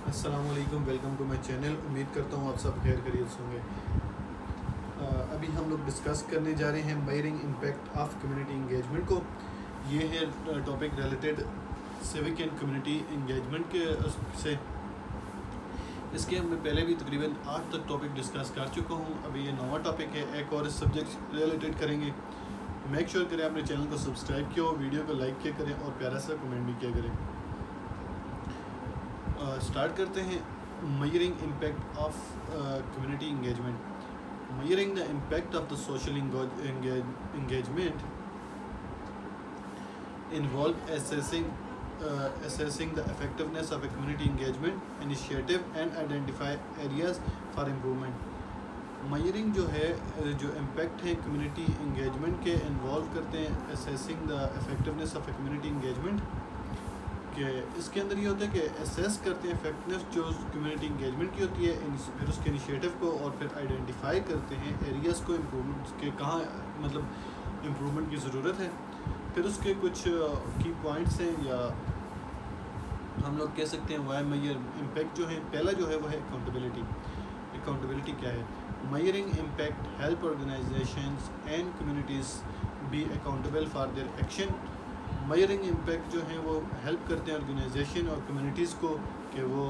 السلام علیکم، welcome to my channel. امید کرتا ہوں آپ سب خیر خیریت سے ہوں گے. ابھی ہم لوگ ڈسکس کرنے جا رہے ہیں میئرنگ امپیکٹ آف کمیونٹی انگیجمنٹ کو. یہ ہے topic related civic and community engagement کے سے. اس کے ہم نے پہلے بھی تقریباً 8 تک ٹاپک ڈسکس کر چکا ہوں. ابھی یہ نواں ٹاپک ہے، ایک اور اس سبجیکٹ ریلیٹڈ کریں گے. میک شیور کریں اپنے چینل کو سبسکرائب کیا ہو، ویڈیو کو لائک کیا کریں اور پیارا سا کمنٹ بھی کیا کریں. اسٹارٹ کرتے ہیں. میئرنگ impact of community engagement. میئرنگ the impact of the social engagement involve assessing the effectiveness of a community engagement initiative and identify areas for improvement. میئرنگ جو ہے، جو امپیکٹ ہے کمیونٹی انگیجمنٹ کے، انوالو کرتے ہیں assessing the effectiveness of a community engagement. کہ اس کے اندر یہ ہوتا ہے کہ اسیس کرتے ہیں افیکٹنیس جو کمیونٹی انگیجمنٹ کی ہوتی ہے، پھر اس کے انیشیٹو کو، اور پھر آئیڈینٹیفائی کرتے ہیں ایریاز کو امپرومنٹ کے، کہاں مطلب امپرومنٹ کی ضرورت ہے. پھر اس کے کچھ کی پوائنٹس ہیں، یا ہم لوگ کہہ سکتے ہیں وائی میئر امپیکٹ جو ہے. پہلا جو ہے وہ ہے اکاؤنٹیبلٹی. اکاؤنٹیبلٹی کیا ہے؟ Measuring impact help organisations and communities be accountable for their action. Measuring impact جو ہیں وہ ہیلپ کرتے ہیں آرگنائزیشن اور کمیونٹیز کو کہ وہ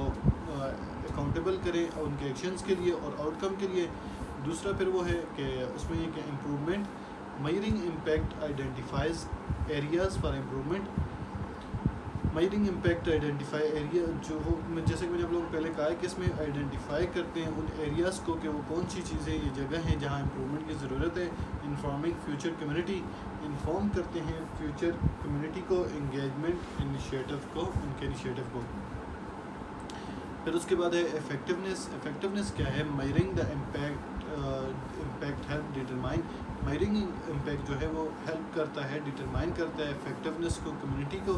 اکاؤنٹیبل کریں ان کے ایکشنز کے لیے اور آؤٹ کم کے لیے. دوسرا پھر وہ ہے کہ اس میں یہ کہ improvement. میئرنگ impact identifies areas for improvement. میئرنگ impact identify area جو وہ، جیسے کہ میں نے آپ لوگوں کو پہلے کہا ہے کہ اس میں آئیڈینٹیفائی کرتے ہیں ان ایریاز کو کہ وہ کون سی چیزیں، یہ جگہ ہیں جہاں امپرومنٹ کی ضرورت ہے. Informing future community. انفارم کرتے ہیں فیوچر کمیونٹی کو انگیجمنٹ انیشیٹو کو، ان کے انیشیٹو کو. پھر اس کے بعد ہے افیکٹونیس. افیکٹونیس کیا ہے؟ میئرنگ the impact help determine. میئرنگ impact جو ہے وہ ہیلپ کرتا ہے، ڈیٹرمائن کرتا ہے افیکٹونیس کو، کمیونٹی کو،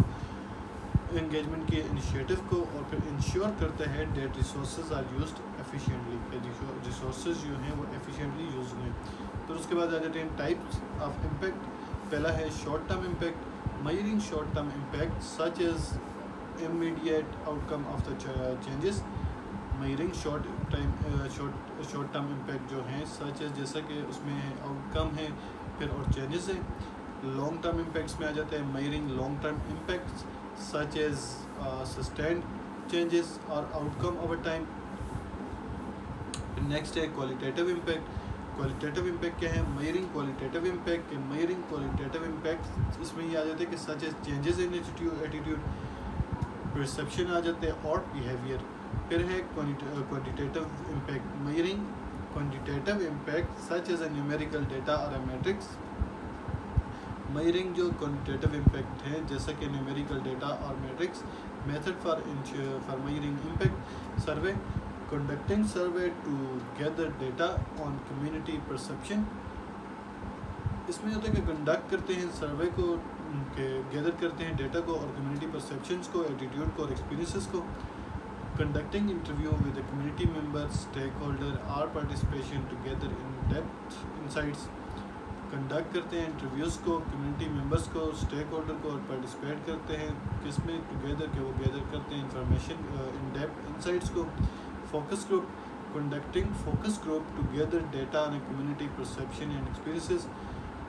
انگیجمنٹ کے انیشیٹو کو، اور پھر انشور کرتا ہے that resources are used efficiently. Resources جو ہیں وہ ایفیشینٹلی یوز ہوئیں. پھر اس کے بعد آ جاتے ہیں ٹائپس آف امپیکٹ. پہلا ہے short term impact. میئرنگ short term impact such as immediate outcome of the changes. میئرنگ short term impact جو ہیں سچ ایز، جیسا کہ اس میں آؤٹ کم ہے پھر اور چینجز ہیں. لانگ ٹرم امپیکٹس میں آ جاتے ہیں measuring long term impacts such as sustained changes or outcome over time. Next ہے کوالٹیٹیو امپیکٹ. کوالٹیٹیو امپیکٹ کیا ہے؟ Measuring qualitative impact. Measuring qualitative impact اس میں یہ آ جاتے ہیں کہ such as changes in attitude, perception آ جاتے ہیں اور بیہیویئر. پھر ہے quantitative impact. Measuring quantitative impact such as a numerical data اور اے میٹرکس. میئرنگ جو کوانٹیٹیو امپیکٹ ہے جیسا کہ نیومیریکل ڈیٹا اور metrics. Method for measuring impact. Survey. Conducting survey to gather data on community perception. اس میں ہوتا ہے کہ کنڈکٹ کرتے ہیں سروے کو، کہ گیدر کرتے ہیں ڈیٹا کو اور کمیونٹی پرسیپشنس کو، ایٹیٹیوڈ کو اور ایکسپیرینسز کو. Conducting interview with a community member, stake holder اور participation to gather in depth insights. Conduct کرتے ہیں انٹرویوز کو، کمیونٹی ممبرس کو، اسٹیک ہولڈر کو، اور پارٹیسپیٹ کرتے ہیں کس میں؟ ٹوگیدر، کہ وہ گیدر کرتے ہیں انفارمیشن، ان ڈیپتھ انسائٹس کو. Focus group. Conducting focus group to gather data on a community perception and experiences.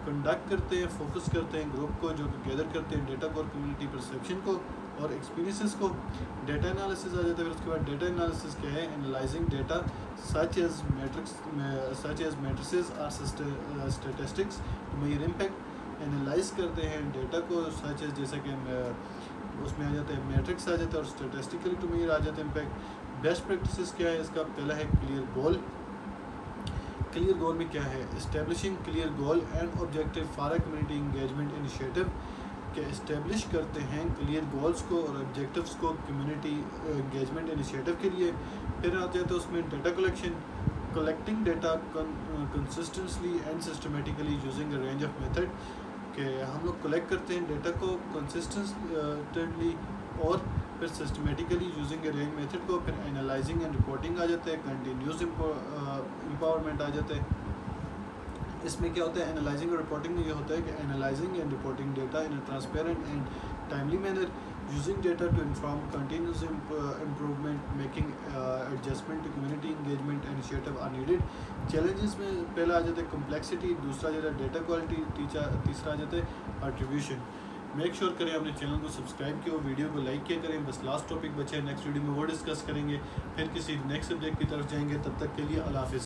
Conduct کرتے ہیں، فوکس کرتے ہیں گروپ کو جو کہ گیدر کرتے ہیں ڈیٹا کو اور کمیونٹی پرسیپشن کو اور ایکسپیرینسز کو. ڈیٹا انالیسز آ جاتا ہے. پھر اس کے بعد ڈیٹا انالیسز کیا ہے؟ Analysing data such as matrices or statistics to measure impact. Analyse کرتے ہیں ڈیٹا کو such as، جیسا کہ اس میں آ جاتا ہے میٹرکس آ جاتا ہے اور اسٹیٹسٹیکلی ٹو میئر آ جاتا ہے امپیکٹ. بیسٹ پریکٹسز کیا ہے اس کا؟ پہلا ہے کلیئر گول. کلیئر گول میں کیا ہے؟ Establishing clear goal and objective for a community engagement initiative. کہ اسٹیبلش کرتے ہیں کلیئر گولز کو اور آبجیکٹیوز کو کمیونٹی انگیجمنٹ انیشیٹو کے لیے. پھر آ جاتا ہے اس میں data collection. Collecting data consistently and systematically using a range of method. کہ ہم لوگ کلیکٹ کرتے ہیں ڈیٹا کو کنسسٹنٹلی اور پھر systematically using a range method کو. پھر انالائزنگ اینڈ رپورٹنگ آ جاتا ہے. کنٹینیوس امپاورمنٹ آ جاتا ہے. اس میں کیا ہوتا ہے؟ انالائزنگ اور رپورٹنگ میں یہ ہوتا ہے کہ analysing and reporting data in a transparent and timely manner. Using data to inform continuous improvement. Making adjustment to community engagement initiative are needed. Challenges میں پہلا آ جاتا ہے کمپلیکسٹی, دوسرا جو ہے ڈیٹا کوالٹی, تیسرا آ جاتا ہے آٹریبیوشن. میک شیور کریں اپنے چینل کو سبسکرائب کیا, ویڈیو کو لائک کیا کریں. بس لاسٹ ٹاپک بچے ہیں, نیکسٹ ویڈیو میں وہ ڈسکس کریں گے, پھر کسی نیکسٹ سبجیکٹ کی طرف جائیں گے. تب تک کے لیے اللہ حافظ.